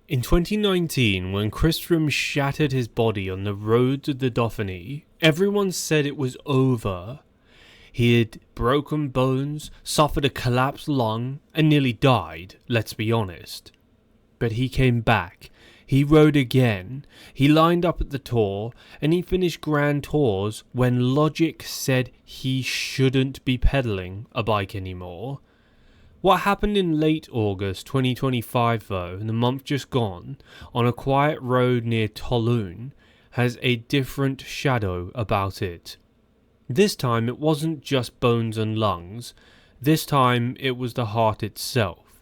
In 2019, when Chris Froome shattered his body on the road to the Dauphiné, everyone said it was over. He had broken bones, suffered a collapsed lung, and nearly died, let's be honest. But he came back. He rode again. He lined up at the Tour, and he finished Grand Tours when logic said he shouldn't be pedaling a bike anymore. What happened in late August 2025 though, in the month just gone, on a quiet road near Toulon, has a different shadow about it. This time it wasn't just bones and lungs, this time it was the heart itself.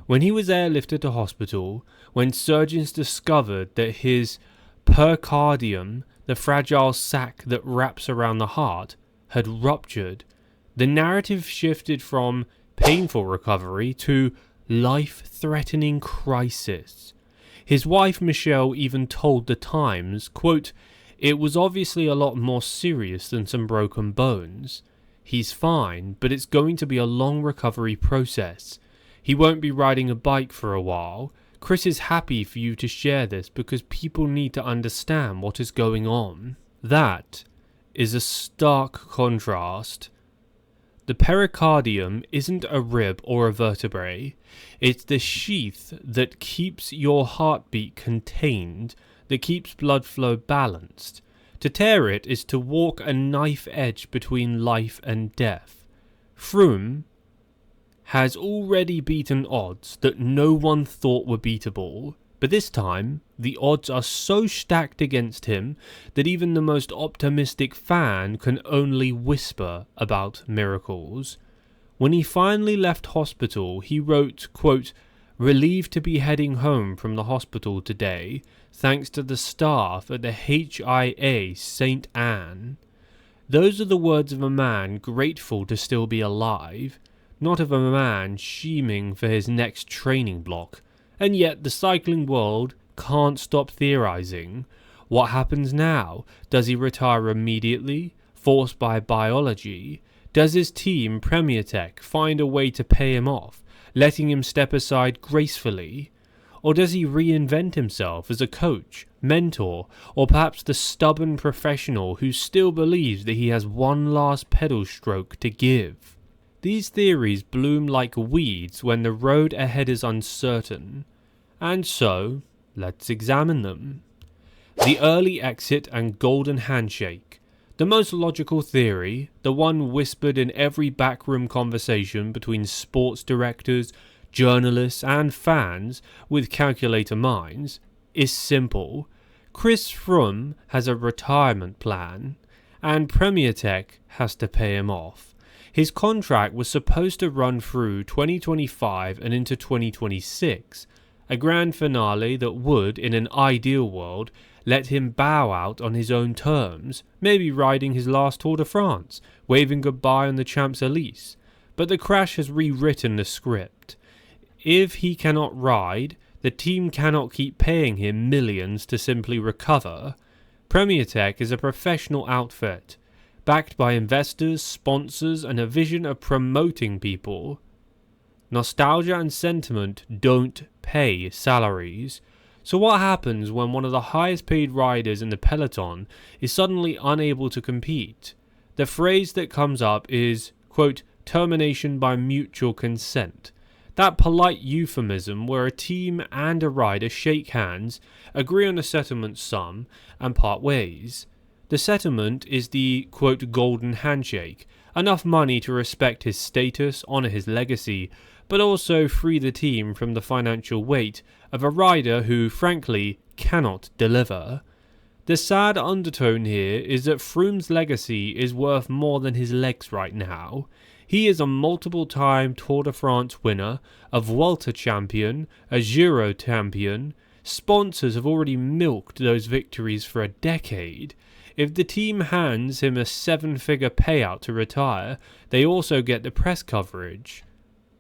When he was airlifted to hospital, when surgeons discovered that his pericardium, the fragile sac that wraps around the heart, had ruptured, the narrative shifted from painful recovery to life-threatening crisis. His wife Michelle even told The Times, quote, "It was obviously a lot more serious than some broken bones. He's fine, but it's going to be a long recovery process. He won't be riding a bike for a while. Chris is happy for you to share this because people need to understand what is going on." That is a stark contrast. The pericardium isn't a rib or a vertebrae. It's the sheath that keeps your heartbeat contained, that keeps blood flow balanced. To tear it is to walk a knife edge between life and death. Froome has already beaten odds that no one thought were beatable, but this time the odds are so stacked against him that even the most optimistic fan can only whisper about miracles. When he finally left hospital, he wrote, quote, "Relieved to be heading home from the hospital today, thanks to the staff at the HIA St. Anne." Those are the words of a man grateful to still be alive, not of a man scheming for his next training block. And yet the cycling world can't stop theorizing. What happens now? Does he retire immediately, forced by biology? Does his team, Premier Tech, find a way to pay him off, letting him step aside gracefully? Or does he reinvent himself as a coach, mentor, or perhaps the stubborn professional who still believes that he has one last pedal stroke to give? These theories bloom like weeds when the road ahead is uncertain, and so let's examine them. The early exit and golden handshake. The most logical theory, the one whispered in every backroom conversation between sports directors, journalists and fans with calculator minds, is simple. Chris Froome has a retirement plan, and Premier Tech has to pay him off. His contract was supposed to run through 2025 and into 2026, a grand finale that would, in an ideal world, let him bow out on his own terms, maybe riding his last Tour de France, waving goodbye on the Champs-Élysées. But the crash has rewritten the script. If he cannot ride, the team cannot keep paying him millions to simply recover. Premier Tech is a professional outfit, backed by investors, sponsors, and a vision of promoting people. Nostalgia and sentiment don't pay salaries. So what happens when one of the highest paid riders in the peloton is suddenly unable to compete? The phrase that comes up is, quote, "termination by mutual consent." That polite euphemism where a team and a rider shake hands, agree on a settlement sum, and part ways. The settlement is the, quote, golden handshake, enough money to respect his status, honour his legacy, but also free the team from the financial weight of a rider who, frankly, cannot deliver. The sad undertone here is that Froome's legacy is worth more than his legs right now. He is a multiple-time Tour de France winner, a Vuelta champion, a Giro champion. Sponsors have already milked those victories for a decade. If the team hands him a 7-figure payout to retire, they also get the press coverage.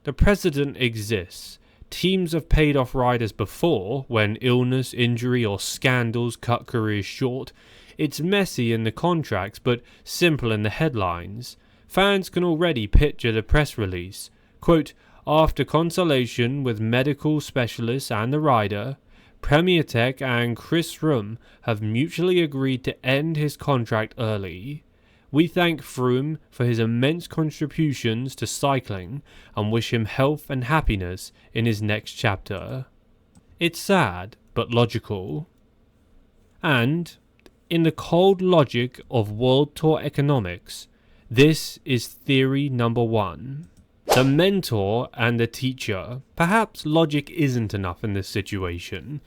The precedent exists. Teams have paid off riders before, when illness, injury or scandals cut careers short. It's messy in the contracts, but simple in the headlines. Fans can already picture the press release. Quote, "After consultation with medical specialists and the rider, Premier Tech and Chris Froome have mutually agreed to end his contract early. We thank Froome for his immense contributions to cycling and wish him health and happiness in his next chapter. It's sad, but logical. And, in the cold logic of World Tour economics, this is theory number 1. The mentor and the teacher. Perhaps logic isn't enough in this situation.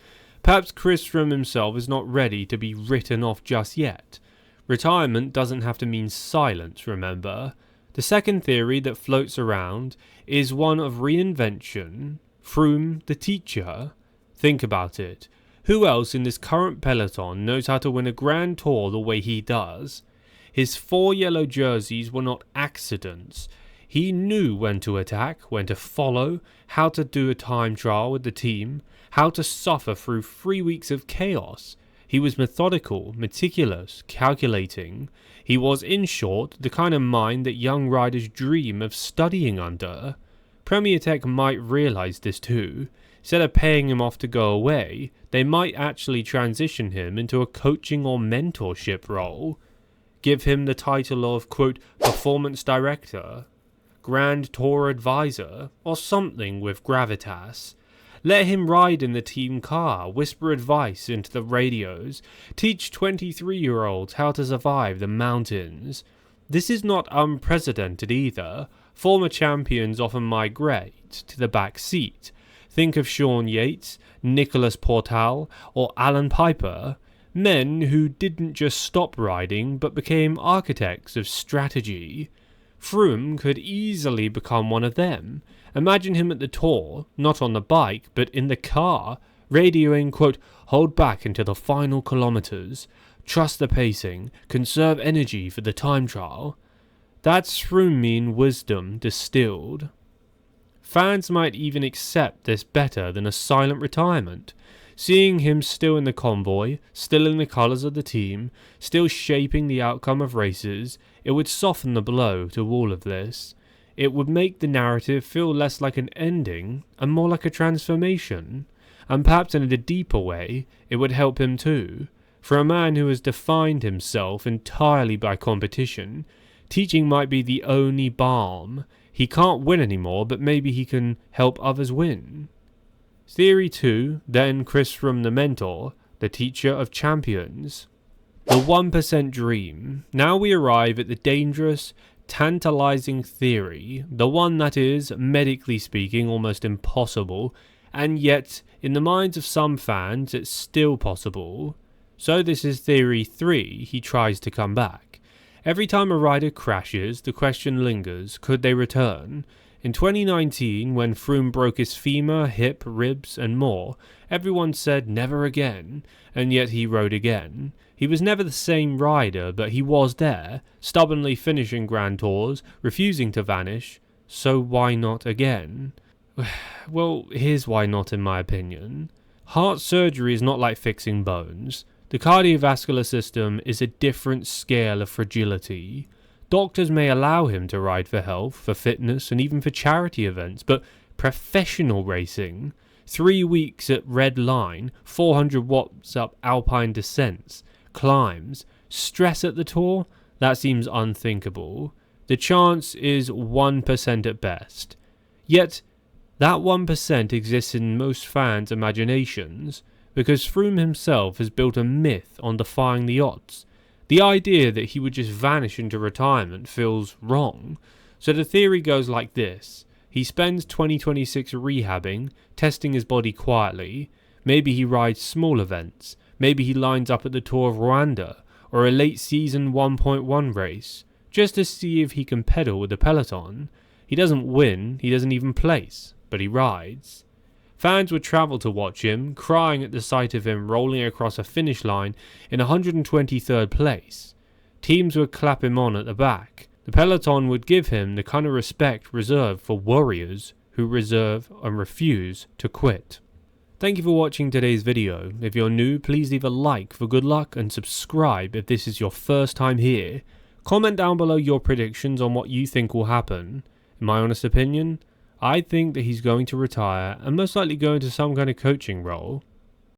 Perhaps Chris Froome himself is not ready to be written off just yet. Retirement doesn't have to mean silence, remember. The second theory that floats around is one of reinvention. Froome, the teacher. Think about it. Who else in this current peloton knows how to win a Grand Tour the way he does? His 4 yellow jerseys were not accidents. He knew when to attack, when to follow, how to do a time trial with the team, how to suffer through 3 weeks of chaos. He was methodical, meticulous, calculating. He was, in short, the kind of mind that young riders dream of studying under. Premier Tech might realise this too. Instead of paying him off to go away, they might actually transition him into a coaching or mentorship role. Give him the title of, quote, performance director, Grand Tour advisor, or something with gravitas. Let him ride in the team car, whisper advice into the radios, teach 23-year-olds how to survive the mountains. This is not unprecedented either. Former champions often migrate to the back seat. Think of Sean Yates, Nicholas Portal, or Alan Piper. Men who didn't just stop riding but became architects of strategy. Froome could easily become one of them. Imagine him at the Tour, not on the bike, but in the car, radioing, quote, hold back into the final kilometres, trust the pacing, conserve energy for the time trial. That's Froome wisdom distilled. Fans might even accept this better than a silent retirement. Seeing him still in the convoy, still in the colours of the team, still shaping the outcome of races, it would soften the blow to all of this. It would make the narrative feel less like an ending and more like a transformation. And perhaps in a deeper way, it would help him too. For a man who has defined himself entirely by competition, teaching might be the only balm. He can't win anymore, but maybe he can help others win. Theory 2, then Chris Froome the mentor, the teacher of champions. The 1% dream. Now we arrive at the dangerous, tantalizing theory, the one that is, medically speaking, almost impossible, and yet, in the minds of some fans, it's still possible. So this is theory 3, he tries to come back. Every time a rider crashes, the question lingers, could they return? In 2019, when Froome broke his femur, hip, ribs and more, everyone said never again, and yet he rode again. He was never the same rider, but he was there, stubbornly finishing Grand Tours, refusing to vanish, so why not again? Well, here's why not in my opinion. Heart surgery is not like fixing bones. The cardiovascular system is a different scale of fragility. Doctors may allow him to ride for health, for fitness, and even for charity events, but professional racing, 3 weeks at red line, 400 watts up alpine descents, climbs, stress at the Tour, that seems unthinkable. The chance is 1% at best. Yet, that 1% exists in most fans' imaginations, because Froome himself has built a myth on defying the odds. The idea that he would just vanish into retirement feels wrong. So the theory goes like this. He spends 2026 rehabbing, testing his body quietly. Maybe he rides small events. Maybe he lines up at the Tour of Rwanda, or a late season 1.1 race, just to see if he can pedal with the peloton. He doesn't win, he doesn't even place, but he rides. Fans would travel to watch him, crying at the sight of him rolling across a finish line in 123rd place. Teams would clap him on at the back. The peloton would give him the kind of respect reserved for warriors who reserve and refuse to quit. Thank you for watching today's video. If you're new, please leave a like for good luck and subscribe if this is your first time here. Comment down below your predictions on what you think will happen. In my honest opinion, I think that he's going to retire and most likely go into some kind of coaching role.